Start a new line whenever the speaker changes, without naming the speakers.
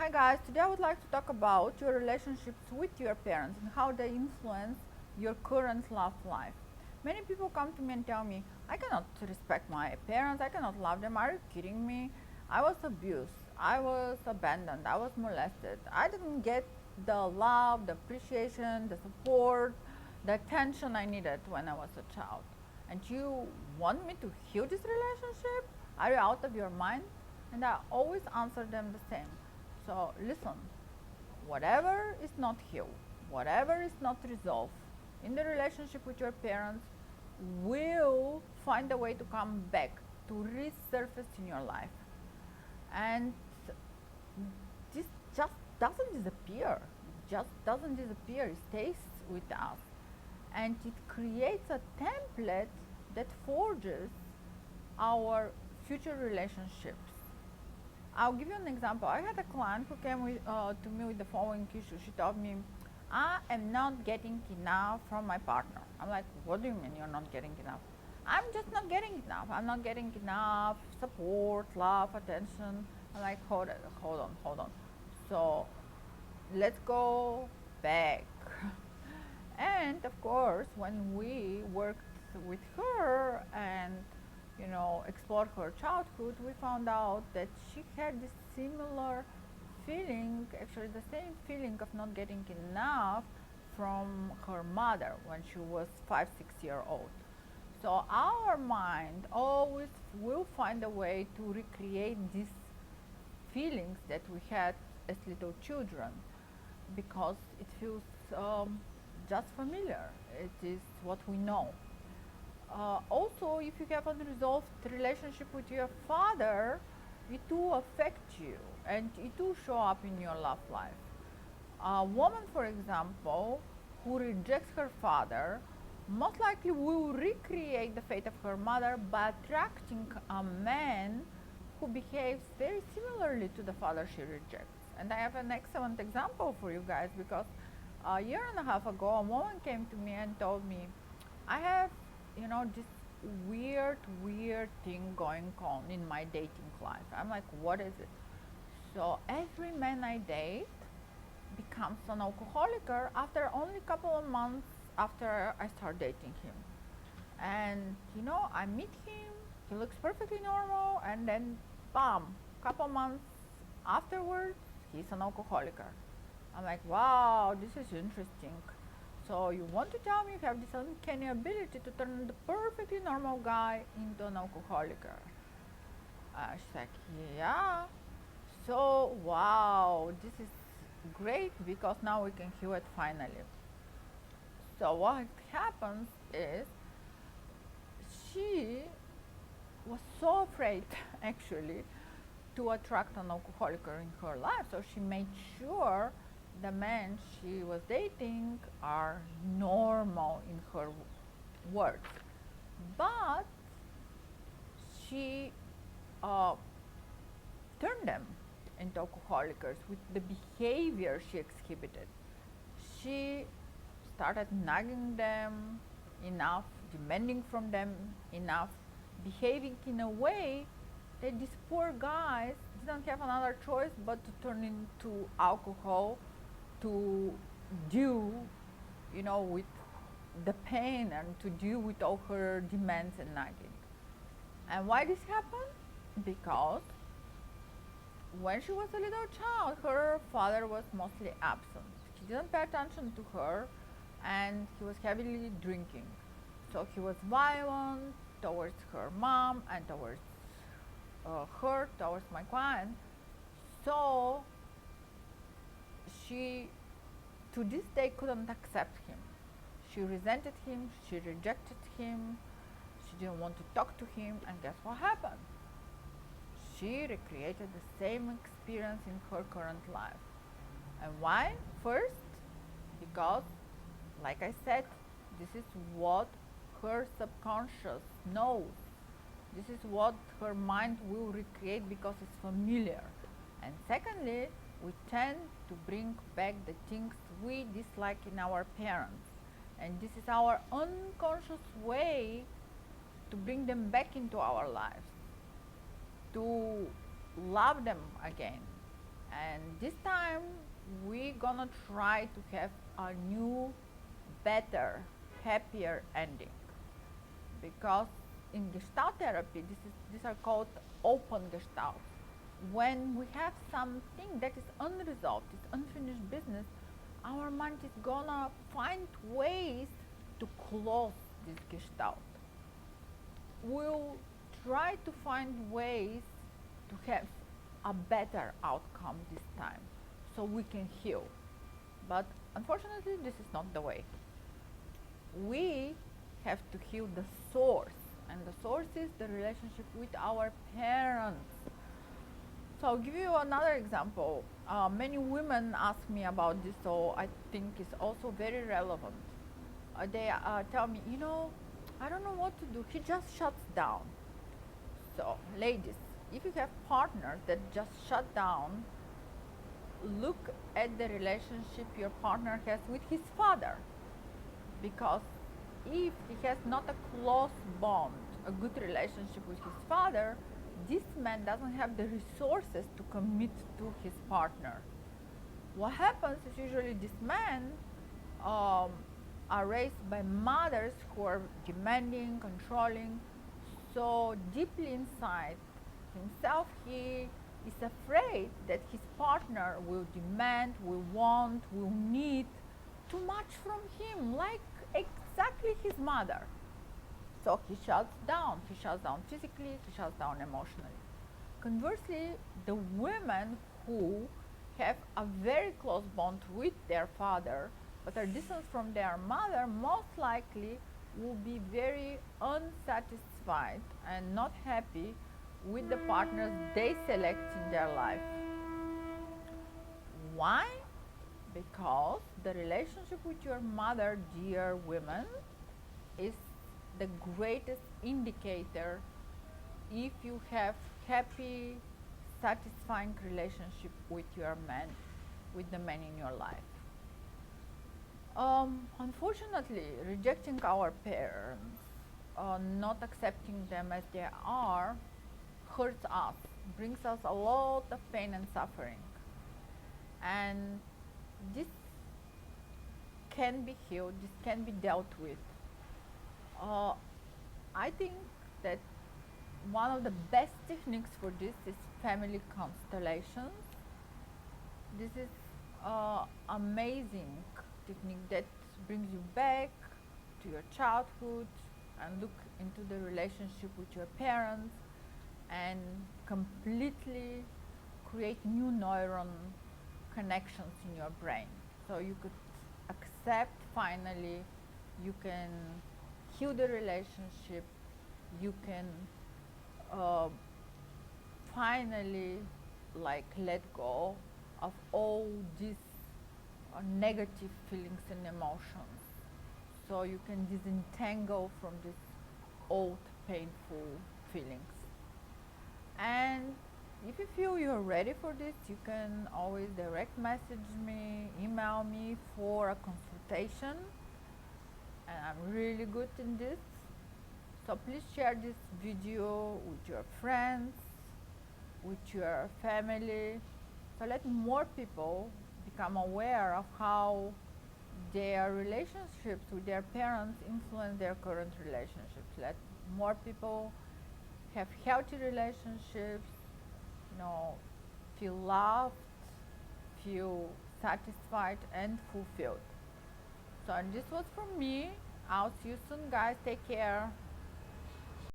Hi guys, today I would like to talk about your relationships with your parents and how they influence your current love life. Many people come to me and tell me, I cannot respect my parents, I cannot love them. Are you kidding me? I was abused, I was abandoned, I was molested. I didn't get the love, the appreciation, the support, the attention I needed when I was a child. And you want me to heal this relationship? Are you out of your mind? And I always answer them the same. So listen, whatever is not healed, whatever is not resolved in the relationship with your parents will find a way to come back, to resurface in your life. And this just doesn't disappear. It just doesn't disappear. It stays with us. And it creates a template that forges our future relationships. I'll give you an example. I had a client who came to me with the following issue. She told me, I am not getting enough from my partner. I'm like, what do you mean you're not getting enough? I'm just not getting enough. I'm not getting enough support, love, attention. I'm like, hold on. So let's go back. And of course, when we worked with her and explored her childhood, we found out that she had this similar feeling, actually the same feeling of not getting enough from her mother when she was 5, 6 years old. So our mind always will find a way to recreate these feelings that we had as little children because it feels just familiar. It is what we know. Also, if you have unresolved relationship with your father, it will affect you and it will show up in your love life. A woman, for example, who rejects her father most likely will recreate the fate of her mother by attracting a man who behaves very similarly to the father she rejects. And I have an excellent example for you guys because a year and a half ago, a woman came to me and told me, I have, this weird thing going on in my dating life. I'm like, what is it? So every man I date becomes an alcoholic after only a couple of months after I start dating him. And I meet him, he looks perfectly normal, and then bam, couple months afterwards, he's an alcoholic. I'm like, wow, this is interesting. So you want to tell me you have this uncanny ability to turn the perfectly normal guy into an alcoholic? She's like, yeah. So wow, this is great because now we can heal it finally. So what happens is she was so afraid actually to attract an alcoholic in her life, so she made sure the men she was dating are normal in her words, but she turned them into alcoholics with the behavior she exhibited. She started nagging them enough, demanding from them enough, behaving in a way that these poor guys didn't have another choice but to turn into alcohol to deal, with the pain and to deal with all her demands and nagging. And why this happened? Because when she was a little child, her father was mostly absent. He didn't pay attention to her and he was heavily drinking. So he was violent towards her mom and towards towards my client. So she, to this day, couldn't accept him. She resented him, she rejected him, she didn't want to talk to him, and guess what happened? She recreated the same experience in her current life. And why? First, because, like I said, this is what her subconscious knows. This is what her mind will recreate because it's familiar. And secondly, we tend to bring back the things we dislike in our parents. And this is our unconscious way to bring them back into our lives, to love them again. And this time we're gonna try to have a new, better, happier ending, because in Gestalt therapy, these are called open Gestalt. When we have something that is unresolved, it's unfinished business, our mind is gonna find ways to close this Gestalt. We'll try to find ways to have a better outcome this time so we can heal. But unfortunately, this is not the way. We have to heal the source, and the source is the relationship with our parents. So I'll give you another example. Many women ask me about this, so I think it's also very relevant. They tell me, I don't know what to do. He just shuts down. So, ladies, if you have partners that just shut down, look at the relationship your partner has with his father. Because if he has not a close bond, a good relationship with his father, this man doesn't have the resources to commit to his partner. What happens is usually these men are raised by mothers who are demanding, controlling, so deeply inside himself he is afraid that his partner will demand, will want, will need too much from him, like exactly his mother. So he shuts down. He shuts down physically, he shuts down emotionally. Conversely, the women who have a very close bond with their father but are distant from their mother most likely will be very unsatisfied and not happy with the partners they select in their life. Why? Because the relationship with your mother, dear women, is the greatest indicator if you have happy, satisfying relationship with your man, with the man in your life. Unfortunately, rejecting our parents, not accepting them as they are, hurts us, brings us a lot of pain and suffering. And this can be healed, this can be dealt with. I think that one of the best techniques for this is family constellations. This is amazing technique that brings you back to your childhood and look into the relationship with your parents and completely create new neuron connections in your brain. So you could accept finally, you can heal the relationship, you can finally let go of all these negative feelings and emotions, so you can disentangle from these old painful feelings. And if you feel you're ready for this, you can always direct message me, email me for a consultation, and I'm really good in this. So please share this video with your friends, with your family, so let more people become aware of how their relationships with their parents influence their current relationships. Let more people have healthy relationships, feel loved, feel satisfied and fulfilled. So and this was from me. I'll see you soon, guys. Take care.